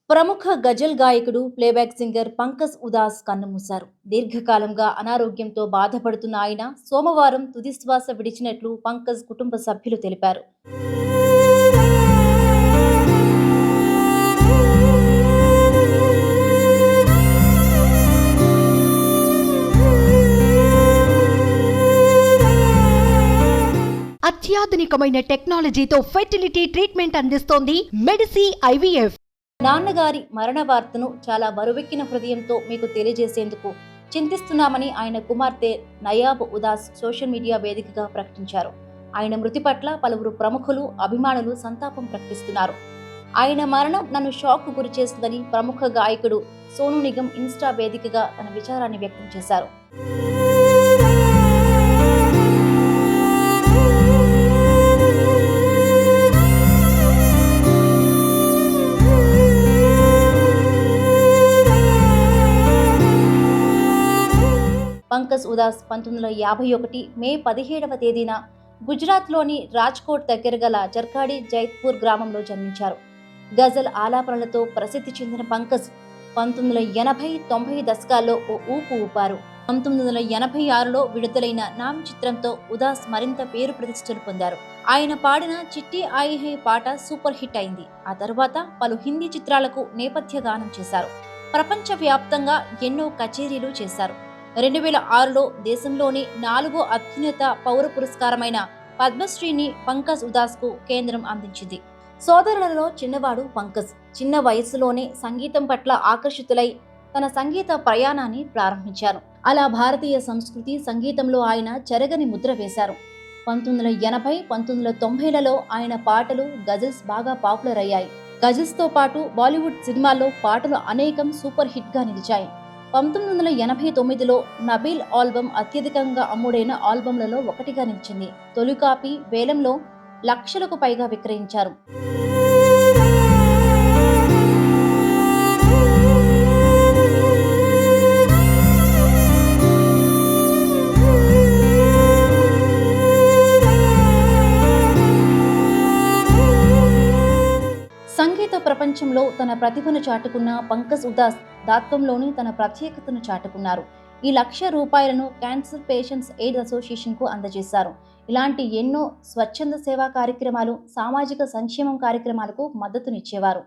ప్రముఖ గజల్ గాయకుడు, playback singer Pankaj ఉదాస్ కన్నుమూశారు. దీర్ఘకాలంగా అనారోగ్యంతో బాధపడుతున్న ఆయన సోమవారం తుదిశ్వాస విడిచినట్లు పంకజ్ కుటుంబ సభ్యులు తెలిపారు. అత్యాధునికమైన టెక్నాలజీతో ఫెర్టిలిటీ ట్రీట్మెంట్ అందిస్తోంది మెడిసి ఐవీఎఫ్. నాన్నగారి మరణ వార్తను చాలా బరువెక్కిన హృదయంతో మీకు తెలియజేసేందుకు చింతిస్తున్నామని ఆయన కుమార్తె నయాబ్ ఉదాస్ సోషల్ మీడియా వేదికగా ప్రకటించారు. ఆయన మృతి పట్ల పలువురు ప్రముఖులు, అభిమానులు సంతాపం ప్రకటిస్తున్నారు. ఆయన మరణం నన్ను షాక్ గురి చేస్తుందని ప్రముఖ గాయకుడు సోను నిగమ్ ఇన్స్టా వేదికగా తన విచారాన్ని వ్యక్తం చేశారు. పంకజ్ ఉదాస్ 1951 మే 17వ తేదీన గుజరాత్లోని రాజ్కోట్ దగ్గర గల జర్కాడి జైత్పూర్ గ్రామంలో జన్మించారు. గజల్ ఆలాపనలతో ప్రసిద్ధి చెందిన పంకజ్ 1980-90 దశకాల్లో ఓ ఊపు ఊపారు. 1986లో విడుదలైన నామ్ చిత్రంతో ఉదాస్ మరింత పేరు ప్రతిష్టలు పొందారు. ఆయన పాడిన చిట్టి ఆయి హై పాట సూపర్ హిట్ అయింది. ఆ తర్వాత పలు హిందీ చిత్రాలకు నేపథ్య గానం చేశారు. ప్రపంచవ్యాప్తంగా ఎన్నో కచేరీలు చేశారు. 2006లో దేశంలోని 4వ అత్యున్నత పౌర పురస్కారమైన పద్మశ్రీని పంకజ్ ఉదాస్కు కేంద్రం అందించింది. సోదరులలో చిన్నవాడు పంకజ్. చిన్న వయసులోనే సంగీతం పట్ల ఆకర్షితులై తన సంగీత ప్రయాణాన్ని ప్రారంభించారు. అలా భారతీయ సంస్కృతి, సంగీతంలో ఆయన చెరగని ముద్ర వేశారు. 1980, 1990లలో ఆయన పాటలు, గజల్స్ బాగా పాపులర్ అయ్యాయి. గజల్స్తో పాటు బాలీవుడ్ సినిమాల్లో పాటలు అనేకం సూపర్ హిట్ గా నిలిచాయి. 1989లో నబీల్ ఆల్బమ్ అత్యధికంగా అమ్ముడైన ఆల్బమ్లలో ఒకటిగా నిలిచింది. తొలి కాపీ వేలంలో లక్షలకు పైగా విక్రయించారు. సంగీత ప్రపంచంలో తన ప్రతిభను చాటుకున్న పంకజ్ ఉదాస్ దాత్వంలోని తన ప్రత్యేకతను చాటుకున్నారు. ఈ ₹1,00,000 క్యాన్సర్ పేషెంట్స్ ఎయిడ్ అసోసియేషన్ కు అందజేశారు. ఇలాంటి ఎన్నో స్వచ్ఛంద సేవా కార్యక్రమాలు, సామాజిక సంక్షేమం కార్యక్రమాలకు మద్దతునిచ్చేవారు.